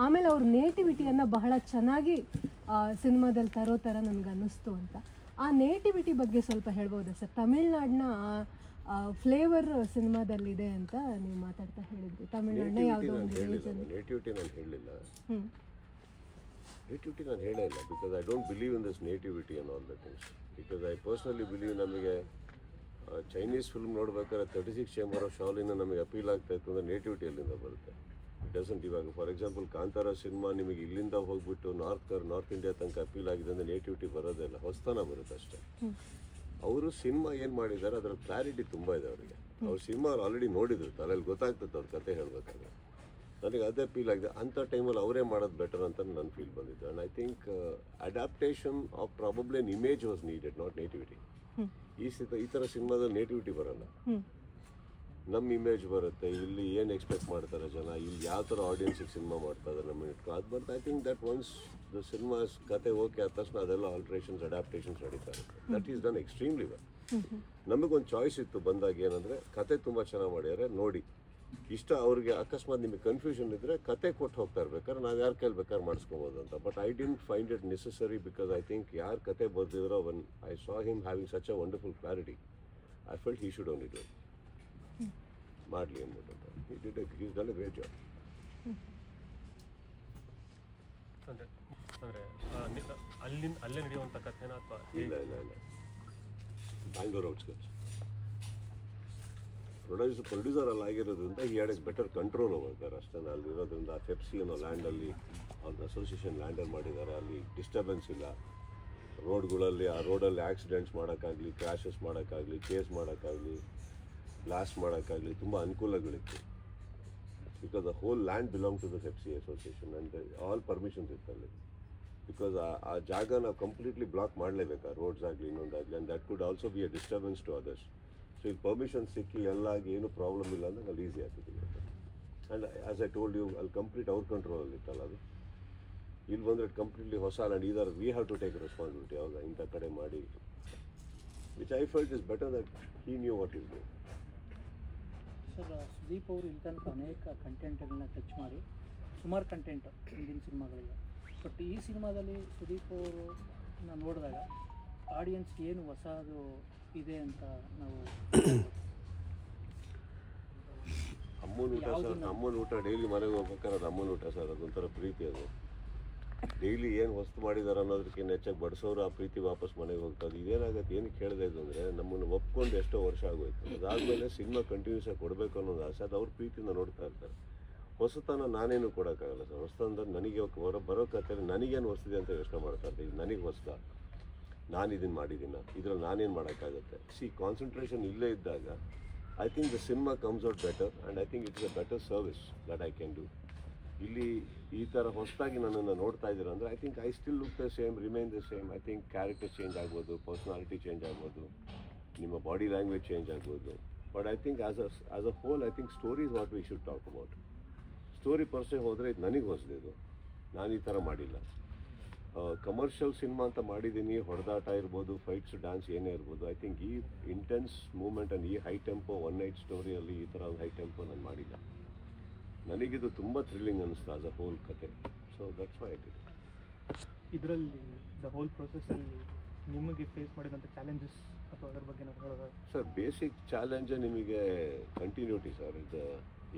ಆಮೇಲೆ ಅವ್ರ ನೇಟಿವಿಟಿಯನ್ನು ಬಹಳ ಚೆನ್ನಾಗಿ ಸಿನಿಮಾದಲ್ಲಿ ತರೋ ಥರ ನನಗೆ ಅನ್ನಿಸ್ತು ಅಂತ. ಆ ನೇಟಿವಿಟಿ ಬಗ್ಗೆ ಸ್ವಲ್ಪ ಹೇಳ್ಬೋದಾ ಸರ್? ತಮಿಳ್ನಾಡಿನ ಫ್ಲೇವರ್ ಸಿನಿಮಾದಲ್ಲಿದೆ ಅಂತ ನೀವು ಮಾತಾಡ್ತಾ ಹೇಳಿದ್ರಿ. ತಮಿಳ್ನಾಡಿನ ಯಾವುದೋ ಒಂದು ನೇಟಿವಿಟಿ ನಾನು ಹೇಳಲಿಲ್ಲ, ನೇಟಿವಿಟಿ ನಾನು ಹೇಳೇ ಇಲ್ಲ. Because I don't believe in this nativity and all the things. Because I personally believe ನಮಗೆ ಚೈನೀಸ್ ಫಿಲ್ಮ್ ನೋಡ್ಬೇಕಾದ್ರೆ 36 ಚೇಂಬರ್ ಆಫ್ ಶಾಲಿನ ನಮಗೆ ಅಪೀಲ್ ಆಗ್ತಾ ಇತ್ತು ಅಂದರೆ ನೇಟಿವಿಟಿ ಅಲ್ಲಿಂದ ಬರುತ್ತೆ. It doesn't. ಇವಾಗ ಫಾರ್ ಎಕ್ಸಾಂಪಲ್ ಕಾಂತಾರ ಸಿನಿಮಾ ನಿಮಗೆ ಇಲ್ಲಿಂದ ಹೋಗ್ಬಿಟ್ಟು ನಾರ್ತ್ ಇಂಡಿಯಾ ತನಕ ಅಪೀಲ್ ಆಗಿದೆ ಅಂದರೆ ನೇಟಿವಿಟಿ ಬರೋದೇ ಇಲ್ಲ, ಹೊಸತನ ಬರುತ್ತೆ ಅಷ್ಟೇ. ಅವರು ಸಿನಿಮಾ ಏನು ಮಾಡಿದ್ದಾರೆ ಅದರ ಕ್ಲಾರಿಟಿ ತುಂಬ ಇದೆ ಅವರಿಗೆ. ಅವ್ರು ಸಿನಿಮಾ ಆಲ್ರೆಡಿ ನೋಡಿದ್ರು, ತಲೆಯಲ್ಲಿ ಗೊತ್ತಾಗ್ತದೆ ಅವ್ರ ಕತೆ ಹೇಳಬೇಕಾದ್ರೆ. ನನಗೆ ಅದೇ ಫೀಲ್ ಆಗಿದೆ. ಅಂಥ ಟೈಮಲ್ಲಿ ಅವರೇ ಮಾಡೋದು ಬೆಟರ್ ಅಂತ ನನ್ನ ಫೀಲ್ ಬಂದಿದ್ದು. And I think adaptation of probably an image was needed, not nativity. ಈ ಥರ ಸಿನಿಮಾದಲ್ಲಿ ನೇಟಿವಿಟಿ ಬರೋಲ್ಲ, ನಮ್ಮ ಇಮೇಜ್ ಬರುತ್ತೆ. ಇಲ್ಲಿ ಏನು ಎಕ್ಸ್ಪೆಕ್ಟ್ ಮಾಡ್ತಾರೆ ಜನ, ಇಲ್ಲಿ ಯಾವ ಥರ ಆಡಿಯನ್ಸಿಗೆ ಸಿನಿಮಾ ಮಾಡ್ತಾ ಇದ್ದಾರೆ ನಮ್ಮ ಇಟ್ಕೊ ಅದು ಬರುತ್ತೆ. I think that once the cinemas ಕತೆ ಓಕೆ ಆದ ತಕ್ಷಣ ಅದೆಲ್ಲ ಆಲ್ಟ್ರೇಷನ್ಸ್ ಅಡಾಪ್ಟೇಷನ್ಸ್ ನಡೀತಾ ಇರುತ್ತೆ. That is done extremely well. ನಮಗೊಂದು ಚಾಯ್ಸ್ ಇತ್ತು ಬಂದಾಗ, ಏನಂದರೆ ಕತೆ ತುಂಬ ಚೆನ್ನಾಗಿ ಮಾಡಿದ್ದಾರೆ ನೋಡಿ, ಇಷ್ಟ ಅವ್ರಿಗೆ ಅಕಸ್ಮಾತ್ ನಿಮಗೆ ಕನ್ಫ್ಯೂಷನ್ ಇದ್ದರೆ ಕತೆ ಕೊಟ್ಟು ಹೋಗ್ತಾ ಇರ್ಬೇಕಾದ್ರೆ ನಾವು ಯಾರು ಕೈಲಿ ಬೇಕಾದ್ರೆ ಮಾಡಿಸ್ಕೊಬೋದು ಅಂತ. But I didn't find it necessary because I think ಯಾರು ಕತೆ ಬರ್ದಿದ್ರೋ one I saw him having such a wonderful clarity. I felt he should only do ಮಾಡಲಿ ಅಂದ್ಬಿಟ್ಟು. He done a great job. ಅಲ್ಲೇ ನಡೆಯುವಂಥ ಕಥೆನ ಅಥವಾ ಇಲ್ಲ ಬ್ಯಾಂಗ್ಳೂರ್ ಔಟ್ಸ್ಕಟ್ಸ್. ಪ್ರೊಡ್ಯೂಸರ್ ಅಲ್ಲಿ ಆಗಿರೋದ್ರಿಂದ ಈ had as better control over ಅಷ್ಟೇ. ಅಲ್ಲಿರೋದ್ರಿಂದ ಫೆಪ್ಸಿ ಅನ್ನೋ ಲ್ಯಾಂಡಲ್ಲಿ ಅವ್ರನ್ನ ಅಸೋಸಿಯೇಷನ್ ಲ್ಯಾಂಡಲ್ಲಿ ಮಾಡಿದ್ದಾರೆ. ಅಲ್ಲಿ ಡಿಸ್ಟರ್ಬೆನ್ಸ್ ಇಲ್ಲ ರೋಡ್ಗಳಲ್ಲಿ. ಆ ರೋಡಲ್ಲಿ ಆಕ್ಸಿಡೆಂಟ್ಸ್ ಮಾಡೋಕ್ಕಾಗಲಿ, ಕ್ರ್ಯಾಶಸ್ ಮಾಡೋಕ್ಕಾಗಲಿ, ಕೇಸ್ ಮಾಡೋಕ್ಕಾಗಲಿ, ಬ್ಲಾಸ್ಟ್ ಮಾಡೋಕ್ಕಾಗಲಿ ತುಂಬ ಅನುಕೂಲಗಳಿತ್ತು. Because the whole land belong to the FEFSI association and all permissions ಇತ್ತಲ್ಲಿ. ಬಿಕಾಸ್ ಆ ಜಾಗ ನಾವು ಕಂಪ್ಲೀಟ್ಲಿ ಬ್ಲಾಕ್ ಮಾಡಲೇಬೇಕು, ರೋಡ್ಸ್ ಆಗಲಿ ಇನ್ನೊಂದಾಗಲಿ. And that could also be a disturbance to others. So ಇಲ್ಲಿ ಪರ್ಮಿಷನ್ ಸಿಕ್ಕಿ ಎಲ್ಲ ಆಗಿ ಏನು ಪ್ರಾಬ್ಲಮ್ ಇಲ್ಲ ಅಂದರೆ ಅಲ್ಲಿ ಈಸಿ ಆಗ್ತಿದೆ. And as I told you, ಅಲ್ಲಿ ಕಂಪ್ಲೀಟ್ ಅವ್ರ ಕಂಟ್ರೋಲಲ್ಲಿ ಇತ್ತಲ್ಲ ಅದು. ಇಲ್ಲಿ ಬಂದರೆ ಕಂಪ್ಲೀಟ್ಲಿ ಹೊಸ land. Either we have to take responsibility. ಯಾವಾಗ ಇಂಥ ಕಡೆ ಮಾಡಿ, which I felt is better that he knew what is do. Sir, Sudeep ಅವರು ಇಲ್ಲಿ ತನಕ ಅನೇಕ ಕಂಟೆಂಟ್ಗಳನ್ನ ಟಚ್ ಮಾಡಿ ಸುಮಾರು ಕಂಟೆಂಟ್ ಹಿಂದಿನ ಸಿನಿಮಾಗಳಿಲ್ಲ. ಬಟ್ ಈ ಸಿನಿಮಾದಲ್ಲಿ ಸುದೀಪ್ ಅವರನ್ನ ನೋಡಿದಾಗ ಆಡಿಯನ್ಸ್ ಏನು ಹೊಸದು ಇದೆ ಅಂತ ನಾವು ಅಮ್ಮನ ಊಟ ಡೈಲಿ ಮನೆಗೆ ಹೋಗ್ಬೇಕಾದ್ರೆ ಅದು ಅಮ್ಮನ ಊಟ ಸರ್. ಅದೊಂಥರ ಪ್ರೀತಿ. ಅದು ಡೈಲಿ ಏನು ಹೊಸ್ತು ಮಾಡಿದಾರೆ ಅನ್ನೋದಕ್ಕಿಂತ ಹೆಚ್ಚಾಗಿ ಬಡಿಸೋರು ಆ ಪ್ರೀತಿ ವಾಪಸ್ ಮನೆಗೆ ಹೋಗ್ತದೆ. ಇದೇನಾಗುತ್ತೆ, ಏನಕ್ಕೆ ಕೇಳಿದೆ ಇದು ಅಂದರೆ ನಮ್ಮನ್ನು ಒಪ್ಕೊಂಡು ಎಷ್ಟೋ ವರ್ಷ ಆಗೋಯ್ತು. ಅದಾದಮೇಲೆ ಸಿನಿಮಾ ಕಂಟಿನ್ಯೂಸ್ ಆಗಿ ಕೊಡಬೇಕು ಅನ್ನೋದು ಆಸೆ. ಅದು ಅವ್ರ ಪ್ರೀತಿಯಿಂದ ನೋಡ್ತಾ ಇರ್ತಾರೆ. ಹೊಸತನ ನಾನೇನು ಕೊಡೋಕ್ಕಾಗಲ್ಲ ಸರ್. ಹೊಸತಂದ್ರೆ ನನಗೆ ಬರೋ ಕಥೆಯಲ್ಲಿ ನನಗೇನು ಹೊಸದಿದೆ ಅಂತ ಯೋಚನೆ ಮಾಡ್ತಾ ಇರ್ತೀನಿ. ಇದು ನನಗೆ ಹೊಸದ, ನಾನು ಇದನ್ನು ಮಾಡಿದ್ದೀನ, ಇದ್ರಲ್ಲಿ ನಾನೇನು ಮಾಡೋಕ್ಕಾಗತ್ತೆ. ಕಾನ್ಸಂಟ್ರೇಷನ್ ಇಲ್ಲೇ ಇದ್ದಾಗ I think the cinema comes out better and I think it's a better service that I can do. ಇಲ್ಲಿ ಈ ಥರ ಹೊಸದಾಗಿ ನನ್ನನ್ನು ನೋಡ್ತಾ ಇದ್ದೀರ ಅಂದರೆ I think I still look the same, remain the same. I think character change ಆಗ್ಬೋದು, personality change ಆಗ್ಬೋದು, ನಿಮ್ಮ ಬಾಡಿ ಲ್ಯಾಂಗ್ವೇಜ್ ಚೇಂಜ್ ಆಗ್ಬೋದು. But I think as a hole I think story is what we should talk about. Story ಪರ್ಸೆ ಹೋದರೆ ಇದು ನನಗೆ ಹೊಸದಿದು, ನಾನು ಈ ಥರ ಮಾಡಿಲ್ಲ. ಕಮರ್ಷಿಯಲ್ ಸಿನಿಮಾ ಅಂತ ಮಾಡಿದ್ದೀನಿ, ಹೊಡೆದಾಟ ಇರ್ಬೋದು, ಫೈಟ್ಸ್, ಡ್ಯಾನ್ಸ್ ಏನೇ ಇರ್ಬೋದು. ಐ ಥಿಂಕ್ ಈ ಇಂಟೆನ್ಸ್ ಮೂಮೆಂಟ್ ಆ್ಯಂಡ್ ಈ ಹೈ ಟೆಂಪೋ ಒನ್ ನೈಟ್ ಸ್ಟೋರಿಯಲ್ಲಿ ಈ ಥರ ಒಂದು ಹೈ ಟೆಂಪೋ ನಾನು ಮಾಡಿಲ್ಲ. ನನಗಿದು ತುಂಬ ಥ್ರಿಲ್ಲಿಂಗ್ ಅನ್ನಿಸ್ತು ಆಸ್ ಅ ಹೋಲ್ ಕತೆ. So that's why it. ಇದರಲ್ಲಿ ದ ಹೋಲ್ ಪ್ರೊಸೆಸ್ಸಲ್ಲಿ ನಿಮಗೆ ಫೇಸ್ ಮಾಡಿದಂಥ ಚಾಲೆಂಜಸ್ ಅಥವಾ ಅದರ ಬಗ್ಗೆ ನಾವು ಹೇಳೋದು ಸರ್, ಬೇಸಿಕ್ ಚಾಲೆಂಜ್ ನಿಮಗೆ ಕಂಟಿನ್ಯೂಟಿ ಸರ್. ಇದು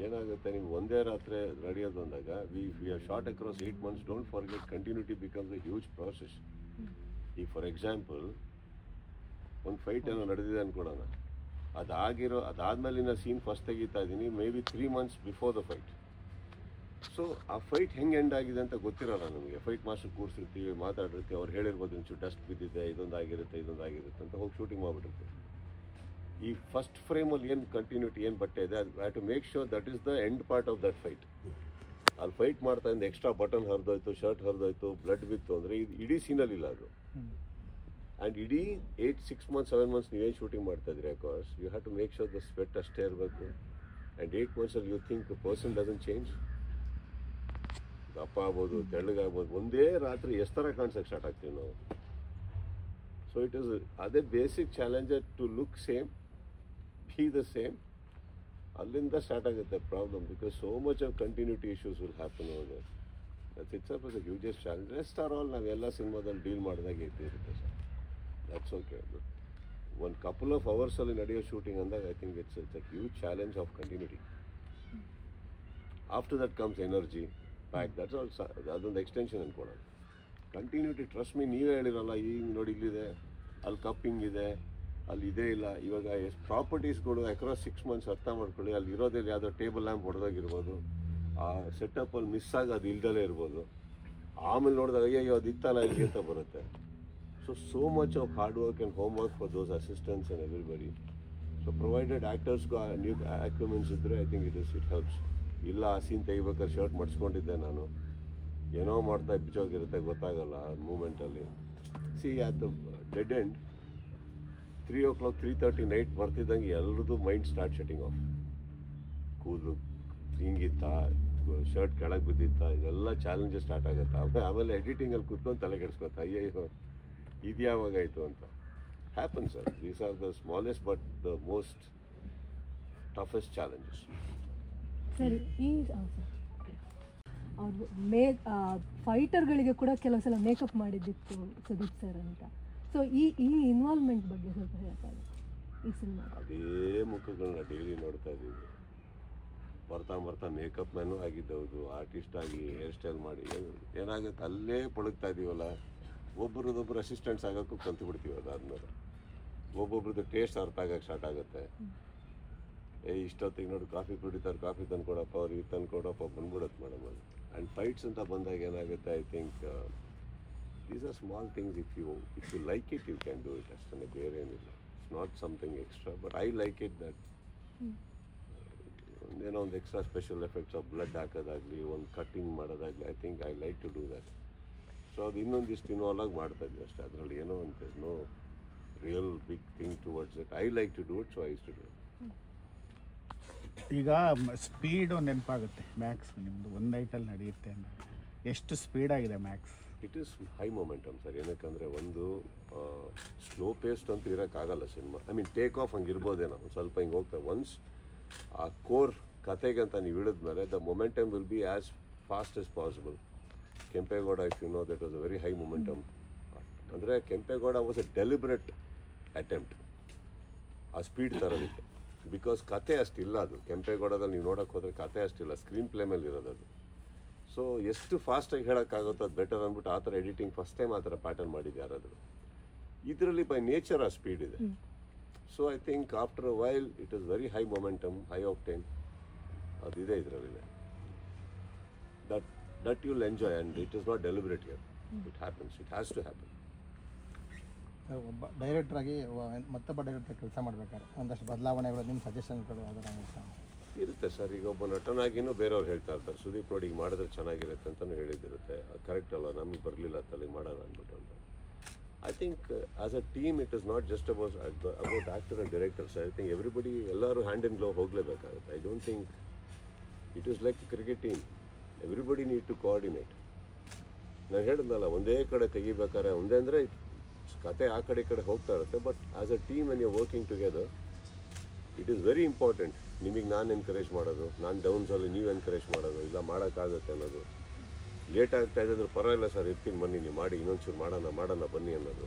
ಏನಾಗುತ್ತೆ, ನಿಮ್ಗೆ ಒಂದೇ ರಾತ್ರಿ ನಡೆಯೋದು ಅಂದಾಗ we or short across 8 months. Don't forget continuity becomes A huge process. ಈಗ ಫಾರ್ ಎಕ್ಸಾಂಪಲ್ ಒಂದು ಫೈಟ್ ಏನೋ ನಡೆದಿದೆ ಅಂದ್ಕೊಳೋಣ, ಅದಾದಮೇಲಿನ ಸೀನ್ ಫಸ್ಟ್ ತೆಗಿತಾ ಇದ್ದೀನಿ may be 3 months before the fight. So ಆ ಫೈಟ್ ಹೆಂಗೆ ಎಂಡ್ ಆಗಿದೆ ಅಂತ ಗೊತ್ತಿರೋಲ್ಲ ನಮಗೆ. ಫೈಟ್ ಮಾಸ್ಟರ್ ಕೂರಿಸಿರ್ತೀವಿ, ಮಾತಾಡಿರ್ತೀವಿ, ಅವ್ರು ಹೇಳಿರ್ಬೋದು ಒಂಚೂರು ಡಸ್ಟ್ ಬಿದ್ದಿದೆ, ಇದೊಂದಾಗಿರುತ್ತೆ ಅಂತ ಹೋಗಿ ಶೂಟಿಂಗ್ ಮಾಡಿಬಿಟ್ಟಿರ್ತೀವಿ. ಈ ಫಸ್ಟ್ ಫ್ರೇಮಲ್ಲಿ ಏನು ಕಂಟಿನ್ಯೂಟಿ ಏನು ಬಟ್ಟೆ ಇದೆ, ಅದು have to make sure that is the end part of that fight. ಅಲ್ಲಿ ಫೈಟ್ ಮಾಡ್ತಾ ಇದ್ದ ಎಕ್ಸ್ಟ್ರಾ ಬಟನ್ ಹರಿದೋಯ್ತು, ಶರ್ಟ್ ಹರಿದೋಯ್ತು, ಬ್ಲಡ್ ಬಿತ್ತು ಅಂದರೆ ಇದು ಇಡೀ ಸೀನಲ್ಲಿ ಇಲ್ಲ ಅದು. ಆ್ಯಂಡ್ ಇಡೀ 6 months 7 months ನೀವೇನು ಶೂಟಿಂಗ್ ಮಾಡ್ತಾ ಇದ್ರಿ, of course you have to make sure the sweat ಅಷ್ಟೇ ಇರಬೇಕು. ಆ್ಯಂಡ್ 8 monthsಲ್ಲಿ you think person doesn't change. ದಪ್ಪ ಆಗ್ಬೋದು, ತೆಳ್ಳಗಾಗ್ಬೋದು, ಒಂದೇ ರಾತ್ರಿ ಎಷ್ಟು ಥರ ಕಾಣಿಸೋಕ್ಕೆ ಸ್ಟಾರ್ಟ್ ಆಗ್ತೀವಿ ನಾವು. ಸೊ ಇಟ್ ಈಸ್ ಅದೇ basic challenge to look same, be the same. ಅಲ್ಲಿಂದ ಸ್ಟಾರ್ಟ್ ಆಗುತ್ತೆ problem, because so much of continuity issues will happen over there. It's up the hugest challenge. Rest are all ನಾವೆಲ್ಲ ಸಿನಿಮಾದಲ್ಲಿ deal ಮಾಡಿದಾಗ ಇರುತ್ತೆ sir. That's okay. But ಒಂದು couple of ಅವರ್ಸಲ್ಲಿ ನಡೆಯೋ shooting ಅಂದಾಗ I think it's a huge challenge of continuity. After that comes energy back. That's all. ಅದೊಂದು extension ಅಂದ್ಕೊಳ್ಳೋದು. Continuity, trust me, ನೀವೇ ಹೇಳಿರಲ್ಲ ಈಗ ನೋಡಿ ಇಲ್ಲಿದೆ, ಅಲ್ಲಿ ಕಪ್ಪಿಂಗ್ ಇದೆ, ಅಲ್ಲಿ ಇದೇ ಇಲ್ಲ. ಇವಾಗ ಎಷ್ಟು ಪ್ರಾಪರ್ಟೀಸ್ಗಳು ಅಕ್ರಾಸ್ 6 months ಅರ್ಥ ಮಾಡ್ಕೊಳ್ಳಿ. ಅಲ್ಲಿ ಇರೋದ್ರಲ್ಲಿ ಯಾವುದೋ ಟೇಬಲ್ ಲ್ಯಾಂಪ್ ಹೊಡೆದಾಗಿರ್ಬೋದು, ಆ ಸೆಟಪ್ಪಲ್ಲಿ ಮಿಸ್ ಆಗಿ ಅದು ಇಲ್ದಲೇ ಇರ್ಬೋದು. ಆಮೇಲೆ ನೋಡಿದಾಗ ಅಯ್ಯೋ ಅದು ಇತ್ತಲ್ಲ ಇಲ್ಲಿ ಅಂತ ಬರುತ್ತೆ. So much of hard work and homework for those assistants and everybody. So provided actors new acumen ಇದ್ದರೆ ಐ ಥಿಂಕ್ ಇಟ್ ಹೆಲ್ಪ್ಸ್. ಇಲ್ಲ ಆ ಸೀನ್ ತೆಗಿಬೇಕಾದ್ರೆ ಶರ್ಟ್ ಮಡ್ಸ್ಕೊಂಡಿದ್ದೆ ನಾನು, ಏನೋ ಮಾಡ್ತಾ ಬಿಚ್ಚೋಗಿರುತ್ತೆ ಗೊತ್ತಾಗಲ್ಲ ಮೂಮೆಂಟಲ್ಲಿ. See at the dead end 3 o'clock 3:30 night ಬರ್ತಿದ್ದಂಗೆ ಎಲ್ಲರದ್ದು ಮೈಂಡ್ ಸ್ಟಾರ್ಟ್ ಶಟಿಂಗ್ ಆಫ್. ಕೂದಲು ಹಿಂಗಿತ್ತಾ, ಶರ್ಟ್ ಕೆಳಗೆ ಬಿದ್ದಿತ್ತಾ, ಇದೆಲ್ಲ ಚಾಲೆಂಜಸ್ ಸ್ಟಾರ್ಟ್ ಆಗುತ್ತೆ. ಆಮೇಲೆ ಎಡಿಟಿಂಗಲ್ಲಿ ಕೂತ್ಕೊಂಡು ತಲೆ ಕೆಡಿಸ್ಕೊತಾ ಅಯ್ಯೋ ಇದು ಯಾವಾಗಾಯಿತು ಅಂತ. Happen sir. These are the smallest but the most toughest challenges. ಸರಿ, ಈ ಅವರು ಫೈಟರ್ಗಳಿಗೆ ಕೂಡ ಕೆಲವು ಸಲ ಮೇಕಪ್ ಮಾಡಿದ್ದಿತ್ತು ಸುದೀಪ್ ಸರ್ ಅಂತ. ಸೊ ಈ ಇನ್ವಾಲ್ವ್ಮೆಂಟ್ ಬಗ್ಗೆ ಸ್ವಲ್ಪ ಹೇಳ್ತಾರೆ ಈ ಸಿನಿಮಾ. ಅದೇ ಮುಖಗಳನ್ನ ಡೈಲಿ ನೋಡ್ತಾ ಇದ್ದೀವಿ. ಬರ್ತಾ ಮೇಕಪ್ ಮ್ಯಾನು ಆಗಿದ್ದವುದು, ಆರ್ಟಿಸ್ಟ್ ಆಗಿ ಹೇರ್ ಸ್ಟೈಲ್ ಮಾಡಿ ಏನಾಗುತ್ತೆ ಅಲ್ಲೇ ಪಳಗ್ತಾ ಇದ್ದೀವಲ್ಲ. ಒಬ್ಬರದೊಬ್ಬರು ಅಸಿಸ್ಟೆಂಟ್ಸ್ ಆಗೋಕ್ಕೂ ಕಲ್ತು ಬಿಡ್ತೀವಿ. ಅದಾದ್ಮೇಲೆ ಒಬ್ಬೊಬ್ರದ್ದು ಟೇಸ್ಟ್ ಅರ್ಥ ಆಗಕ್ಕೆ ಸ್ಟಾರ್ಟ್ ಆಗುತ್ತೆ. ಇಷ್ಟೊತ್ತಿಗೆ ನೋಡಿ ಕಾಫಿ ಕುಡಿತಾರೆ, ಕಾಫಿ ತಂದ್ಕೊಡಪ್ಪ, ಅವ್ರಿಗೆ ತಂದ್ಕೊಡಪ್ಪ ಬಂದ್ಬಿಡುತ್ತೆ ಮೇಡಮ್ ಅದು. ಆ್ಯಂಡ್ ಫೈಟ್ಸ್ ಅಂತ ಬಂದಾಗ ಏನಾಗುತ್ತೆ, I think these are small things. If you like it you can do it. ಅಷ್ಟೇ, ಬೇರೆ ಏನಿಲ್ಲ. It's not something extra, but I like it that ಏನೋ ಒಂದು extra special effects of blood ಹಾಕೋದಾಗಲಿ, ಒಂದು ಕಟ್ಟಿಂಗ್ ಮಾಡೋದಾಗಲಿ, I think I like to do that. So ಅದು ಇನ್ನೊಂದಿಷ್ಟು ಇನ್ವಾಲ್ವ್ ಆಗಿ ಮಾಡ್ತಾ ಇದ್ವಿ ಅಷ್ಟೇ. ಅದರಲ್ಲಿ ಏನೋ ಅಂತ no real big thing towards it. I like to do it, so I use to do it. ಈಗ ಸ್ಪೀಡು ನೆನಪಾಗುತ್ತೆ. ಮ್ಯಾಕ್ಸ್ ನಿಮ್ಮದು ಒಂದು ನೈಟಲ್ಲಿ ನಡೆಯುತ್ತೆ ಅಂದರೆ ಎಷ್ಟು ಸ್ಪೀಡಾಗಿದೆ Max? It is high momentum sir. ಏನಕ್ಕಂದರೆ ಒಂದು ಸ್ಲೋ ಪೇಸ್ಟ್ ಅಂತೂ ಇರೋಕ್ಕಾಗಲ್ಲ cinema. I mean take off ಹಂಗೆ ಇರ್ಬೋದೇನೋ ಸ್ವಲ್ಪ ಹಿಂಗೆ ಹೋಗ್ತೇವೆ. ಒನ್ಸ್ ಆ ಕೋರ್ ಕತೆಗೆ ಅಂತ ನೀವು ಇಳಿದ್ಮೇಲೆ the momentum will be as fast as possible. Kempegowda, if you know, that was a very high momentum. ಅಂದರೆ Kempegowda was a deliberate attempt ಆ ಸ್ಪೀಡ್ ತರೋದಕ್ಕೆ. ಬಿಕಾಸ್ ಕತೆ ಅಷ್ಟಿಲ್ಲ ಅದು. ಕೆಂಪೇಗೌಡದಲ್ಲಿ ನೀವು ನೋಡೋಕೆ ಹೋದರೆ ಕತೆ ಅಷ್ಟಿಲ್ಲ, ಸ್ಕ್ರೀನ್ ಪ್ಲೇ ಮೇಲೆ ಇರೋದು ಅದು. ಸೊ ಎಷ್ಟು ಫಾಸ್ಟಾಗಿ ಹೇಳೋಕ್ಕಾಗುತ್ತೋ ಅದು ಬೆಟರ್ ಅಂದ್ಬಿಟ್ಟು ಆ ಥರ ಎಡಿಟಿಂಗ್ ಫಸ್ಟ್ ಟೈಮ್ ಆ ಥರ ಪ್ಯಾಟರ್ನ್ ಮಾಡಿದ್ದು ಯಾರಾದರೂ. ಇದರಲ್ಲಿ ಬೈ ನೇಚರ್ ಆ ಸ್ಪೀಡ್ ಇದೆ. So I think after a while it is very high momentum, high octane ಅದಿದೆ ಇದರಲ್ಲಿ. That you will enjoy and it is not deliberate here. It happens, it has to happen. ಒಬ್ಬ ಡೈರೆಕ್ಟ್ರಾಗಿ ಮತ್ತೊಬ್ಬ director ಕೆಲಸ ಮಾಡಬೇಕಾದ್ರೆ ಒಂದಷ್ಟು ಬದಲಾವಣೆಗಳು, ನಿಮ್ಮ ಸಜೆಷನ್ಗಳು ಅದರ ಇರುತ್ತೆ ಸರ್. ಈಗ ಒಬ್ಬ ನಟನಾಗಿನೂ ಬೇರೆಯವ್ರು ಹೇಳ್ತಾ ಇರ್ತಾರೆ, ಸುದೀಪ್ ನೋಡಿ ಈಗ ಮಾಡಿದ್ರೆ ಚೆನ್ನಾಗಿರುತ್ತೆ ಅಂತಲೂ ಹೇಳಿದ್ದಿರುತ್ತೆ. ಕರೆಕ್ಟ್ ಅಲ್ಲ, ನಮಗೆ ಬರಲಿಲ್ಲ ತಲೆ ಮಾಡೋಣ ಅಂದ್ಬಿಟ್ಟು ಅಂತ. I think as a team it is not just about actor and directors. I think everybody ಎಲ್ಲರೂ ಹ್ಯಾಂಡ್ ಇನ್ ಗ್ಲೋವ್ ಹೋಗಲೇಬೇಕಾಗುತ್ತೆ. I don't think it is like cricket team. Everybody need to coordinate. ನಾನು ಹೇಳಿದ್ನಲ್ಲ, ಒಂದೇ ಕಡೆ ತೆಗಿಬೇಕಾದ್ರೆ ಒಂದೇ ಅಂದರೆ ಕತೆ ಆ ಕಡೆ ಈ ಕಡೆ ಹೋಗ್ತಾ ಇರುತ್ತೆ. But as a team and you working together it is very important. ನಿಮಗೆ ನಾನು ಎನ್ಕರೇಜ್ ಮಾಡೋದು, ನಾನು ಡೌನ್ಸಲ್ಲಿ ನೀವು ಎನ್ಕರೇಜ್ ಮಾಡೋದು, ಇಲ್ಲ ಮಾಡೋಕ್ಕಾಗುತ್ತೆ ಅನ್ನೋದು. ಲೇಟ್ ಆಗ್ತಾ ಇದ್ದರೆ ಪರವಾಗಿಲ್ಲ ಸರ್, ಇರ್ತೀನಿ ಬನ್ನಿ, ನೀವು ಮಾಡಿ, ಇನ್ನೊಂಚೂರು ಮಾಡೋಣ ಬನ್ನಿ ಅನ್ನೋದು.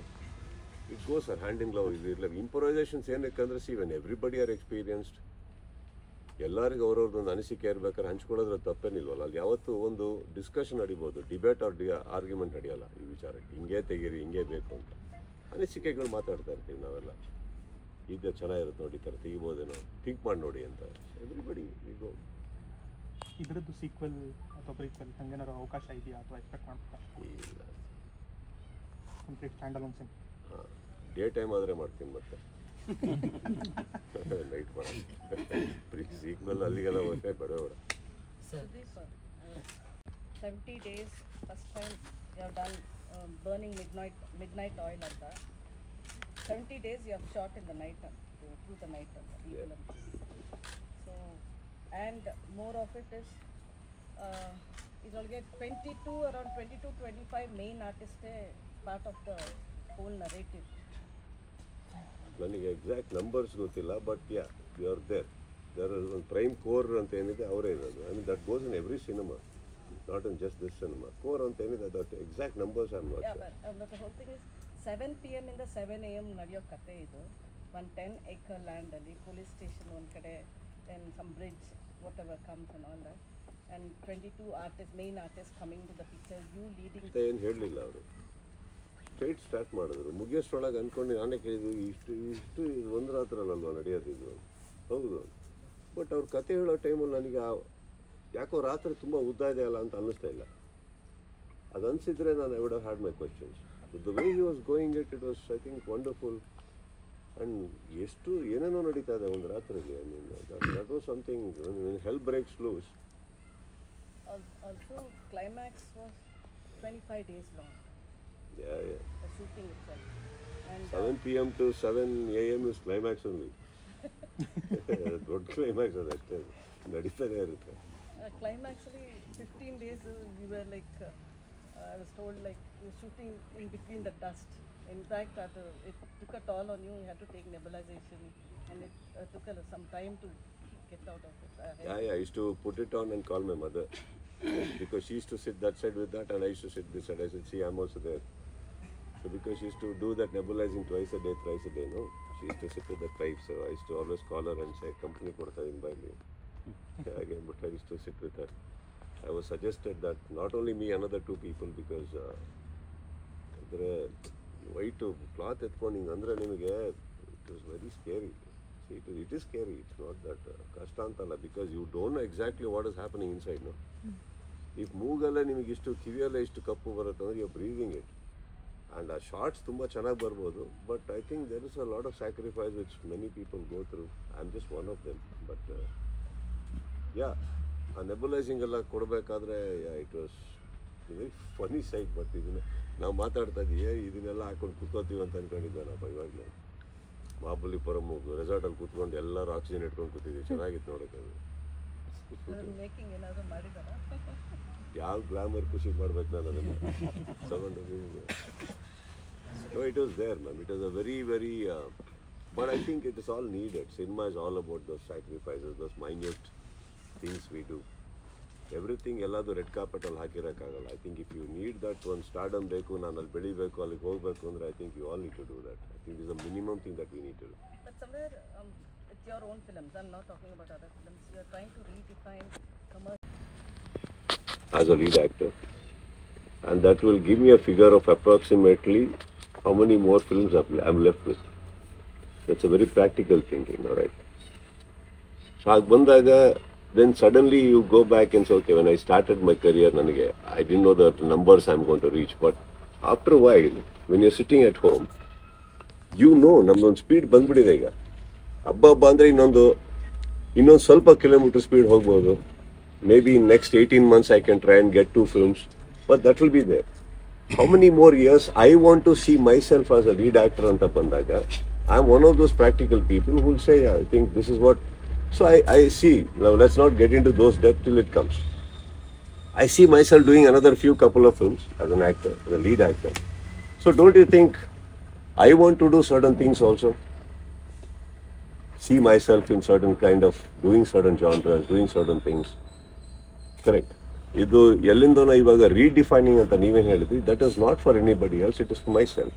It goes sir hand in glove. ಇದು ಇರಲಿ ಇಂಪ್ರೊವೈಸೇಷನ್ಸ್ ಏನಕ್ಕಂದ್ರೆ see when everybody are experienced, ಎಲ್ಲರಿಗೂ ಅವ್ರವ್ರದ್ದೊಂದು ಅನಿಸಿಕೆ ಇರ್ಬೇಕಾದ್ರೆ ಹಂಚ್ಕೊಳ್ಳೋದ್ರ ತಪ್ಪೇನಿಲ್ವಲ್ಲ. ಅಲ್ಲಿ ಯಾವತ್ತೂ ಒಂದು ಡಿಸ್ಕಷನ್ ನಡಿಬೋದು, ಡಿಬೇಟ್ ಆರ್ ಆರ್ಗ್ಯುಮೆಂಟ್ ನಡೆಯಲ್ಲ ಈ ವಿಚಾರಕ್ಕೆ. ಹಿಂಗೆ ತೆಗೀರಿ, ಹಿಂಗೆ ಬೇಕು ಅಂತ ಅನಿಸಿಕೆಗಳು ಮಾತಾಡ್ತಾ ಇರ್ತೀವಿ ನಾವೆಲ್ಲ. ಈಗ ಚೆನ್ನಾಗಿರುತ್ತೆ ನೋಡಿ, ಈ ಥರ ತೆಗಿಬೋದೇನೋ, ಥಿಂಕ್ ಮಾಡಿ ನೋಡಿ ಅಂತ. ಎವ್ರಿಬಡಿ ಈಗ ಇದರದ್ದು ಸೀಕ್ವೆಲ್ ಅಥವಾ ಪ್ರೀಕ್ವೆಲ್ ಹಂಗೇನಾದ್ರು ಅವಕಾಶ ಇದೆಯಾ ಅಥವಾ ಎಕ್ಸ್ಪೆಕ್ಟ್ ಮಾಡ್ತಾ? ಇಲ್ಲ, ಕಂಪ್ಲೀಟ್ ಸ್ಟ್ಯಾಂಡ್ ಅಲೋನ್ ಸಿನ್. ಹಾಂ, ಡೇ ಟೈಮ್ ಆದರೆ ಮಾಡ್ತೀನಿ ಮತ್ತೆ ನೈಟ್ ಮಾಡೋದು. ಸೀಕ್ವೆಲ್ ಅಲ್ಲಿಗೆಲ್ಲ ಹೋಗ್ತಾ ಬೇಡ. Sudeep, 70 days first time you have done burning midnight oil at that. 70 days you have shot in the night, through the night. Yeah. So, and more of it is you'll get 22, around 22-25 main artists part of the whole narrative. ನನಗೆ exact numbers ಗೊತ್ತಿಲ್ಲ, but yeah you are there. ಒಂದು prime core ಅಂತ ಏನಿದೆ ಅವರೇ ಇರೋದು. I mean that goes in every cinema. not in just this cinema. Core on any that exact numbers I'm not Yeah, sure. but the whole thing is 7 p.m. in the 7 a.m. ನಡೆಯೋ ಕತೆ ಇದು. One 10-acre land ಅಲ್ಲಿ police station one ಕಡೆ, then some bridge, whatever comes and all that. And 22 artists, main artists coming to the picture, you leading. ಅಂತ ಏನು ಹೇಳಲಿಲ್ಲ ಅವರು. Straight start ಮಾಡಿದ್ರು. ಮುಗಿಯೋಷ್ಟ್ರೊಳಗೆ ಅಂದ್ಕೊಂಡು ನಾನೇ ಕೇಳಿದ್ವಿ ಇಷ್ಟು ಒಂದು ರಾತ್ರಿಯಲ್ಲಲ್ವ ನಡೆಯೋದಿದ್ದು. ಹೌದು. ಬಟ್ ಅವ್ರ ಕತೆ ಹೇಳೋ ಟೈಮಲ್ಲಿ ನನಗೆ ಯಾಕೋ ರಾತ್ರಿ ತುಂಬ ಉದ್ದ ಇದೆ ಅಲ್ಲ ಅಂತ ಅನ್ನಿಸ್ತಾ ಇಲ್ಲ. ಅದು ಅನಿಸಿದ್ರೆ ನಾನು I would have had my questions. The way he was going it was I think wonderful. And ಎಷ್ಟು ಏನೇನೋ ನಡೀತಾ ಇದೆ ಒಂದು ರಾತ್ರಿಯಲ್ಲಿ. I mean that was something hell breaks loose. Also, climax was 25 days long. Yeah. The shooting itself. And 7 p.m. to 7 a.m. is climax only. ದೊಡ್ಡ climax ಅದು ಅಷ್ಟೇ, ನಡೀತಾನೆ ಇರುತ್ತೆ. climaxally 15 days we were like I was told like you're shooting in between the dust. In fact it took a toll on you. You had to take nebulization and it took some time to get out of it. I used to put it on and call my mother because she used to sit that side with that and I used to sit this side. I said, see, I'm also there. So because she used to do that nebulizing twice a day, thrice a day, no? She used to sit with the tribe, so I used to always call her and say, company ಕೊಡ್ತಾ ಇದೀನಿ by me. Again, but I used to sit with her. I was suggested that not only me, another 2 people because ಅಂದರೆ white cloth ಎತ್ಕೊಂಡು ಹಿಂಗೆ ಅಂದರೆ ನಿಮಗೆ it was very scary. It is scary. It's not that ಕಷ್ಟ ಅಂತಲ್ಲ because you don't know exactly what is happening inside, no? If ಮೂಗಲ್ಲೇ ನಿಮಗೆ ಇಷ್ಟು ಕಿವಿಯಲ್ಲೇ ಇಷ್ಟು ಕಪ್ಪು ಬರುತ್ತೆ ಅಂದರೆ you're breathing it. And ಆ ಶಾರ್ಟ್ಸ್ ತುಂಬ ಚೆನ್ನಾಗಿ ಬರ್ಬೋದು but I think there is a lot of sacrifice which many people go through. I am just one of them. But yeah ಆ ನೆಬುಲೈಸಿಂಗ್ ಎಲ್ಲ ಕೊಡಬೇಕಾದ್ರೆ it was very funny sight. But ಇದನ್ನ ನಾವು ಮಾತಾಡ್ತಾ ಇದ್ದೀವಿ ಇದನ್ನೆಲ್ಲ ಹಾಕೊಂಡು ಕೂತ್ಕೋತೀವಿ ಅಂತ ಅಂದ್ಕೊಂಡಿದ್ದಾನಪ್ಪ. ಇವಾಗಲೇ ಮಹಾಬಲಿಪುರಂ ರೆಸಾರ್ಟಲ್ಲಿ ಕೂತ್ಕೊಂಡು ಎಲ್ಲರೂ ಆಕ್ಸಿಜನ್ ಇಟ್ಕೊಂಡು ಕೂತಿದ್ದೀವಿ. ಚೆನ್ನಾಗಿತ್ತು ನೋಡೋಕೆ. ಅದು ಮೇಕಿಂಗ್ ಏನಾದರೂ ಮಾಡಿದಾರಾ? ಯಾವ ಗ್ಲಾಮರ್ ಖುಷಿ ಮಾಡ್ಬೇಕು ನಾನು ಅದನ್ನು ತಗೊಂಡು. No, it was there, ma'am. It was a very, very, but I think it is all needed. Cinema is all about those sacrifices, those minute things we do. Everything, ಎಲ್ಲದು red ಕಾರ್ಪೆಟಲ್ಲಿ ಹಾಕಿರೋಕ್ಕಾಗಲ್ಲ. I think if you need that ಒಂದು stardom ಬೇಕು, ನಾನು ಅಲ್ಲಿ ಬೆಳಿಬೇಕು, ಅಲ್ಲಿಗೆ ಹೋಗಬೇಕು ಅಂದರೆ I think you all need to do that. I think is a minimum thing that we need to do. But somewhere it's your own films. I'm not talking about other films. You're trying to redefine commercial. As a lead actor, and that will give me a figure of approximately how many more films I'm left with. That's a very practical thinking, all right? So ಆಗ ಬಂದಾಗ then suddenly you go back and say, okay, when I started my career, ನನಗೆ I didn't know the numbers I'm going to reach, but after a while, when you're sitting at home, you know ನಮ್ದೊಂದು speed ಬಂದ್ಬಿಟ್ಟಿದೆ ಈಗ. ಹಬ್ಬ ಅಂದರೆ ಇನ್ನೊಂದು ಸ್ವಲ್ಪ kilometre speed ಹೋಗ್ಬೋದು. Maybe in next 18 months I can try and get 2 films, but that will be there. How many more years I want to see myself as a lead actor anta bandaga, I'm one of those practical people who will say, yeah, I think this is what. So I see, now let's not get into those depths till it comes. I see myself doing another couple of films as an actor, as a lead actor. So don't you think I want to do certain things also? See myself in certain kind of doing certain genres, doing certain things. Correct. ಇದು ಎಲ್ಲಿಂದನೋ ಇವಾಗ redefining ಅಂತ ನೀವೇನು ಹೇಳಿದ್ರಿ, that is not for anybody else, it is for myself.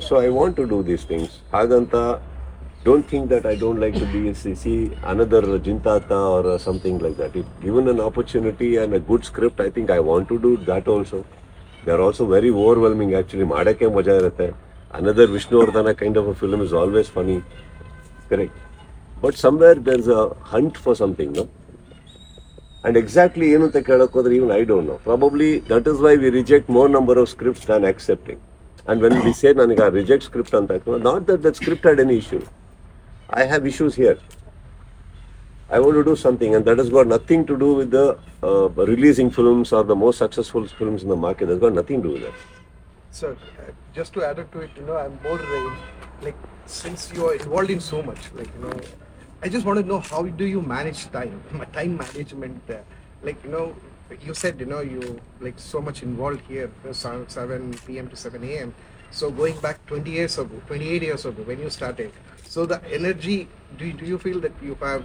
So I want to do these things. ಹಾಗಂತ don't think that I don't like to be see another ಜಿಂತಾತ or something like that. If given an opportunity and a good script, I think I want to do that also. They are also very overwhelming actually. ಮಾಡೋಕ್ಕೆ ಮಜಾ ಇರುತ್ತೆ. Another Vishnuvardhan kind of a film is always funny, correct. But somewhere there is a hunt for something, no? And exactly ಏನು ಅಂತ ಕೇಳಕ್ಕೆ ಹೋದ್ರೆ even I don't know. Probably that is why we reject more number of scripts than accepting. And when we say ನನಗೆ ಆ reject script ಅಂತ, not that that script had any issue. I have issues here. I want to do something and that has got nothing to do with the releasing films or the most successful films in the market. That's got nothing to do with that. So just to add up to it, I'm more like since you are involved in so much, like I just want to know how do you manage time management. Like you said you like so much involved here, 7 p.m. to 7 a.m. So going back 28 years ago when you started, so the energy, do you feel that you have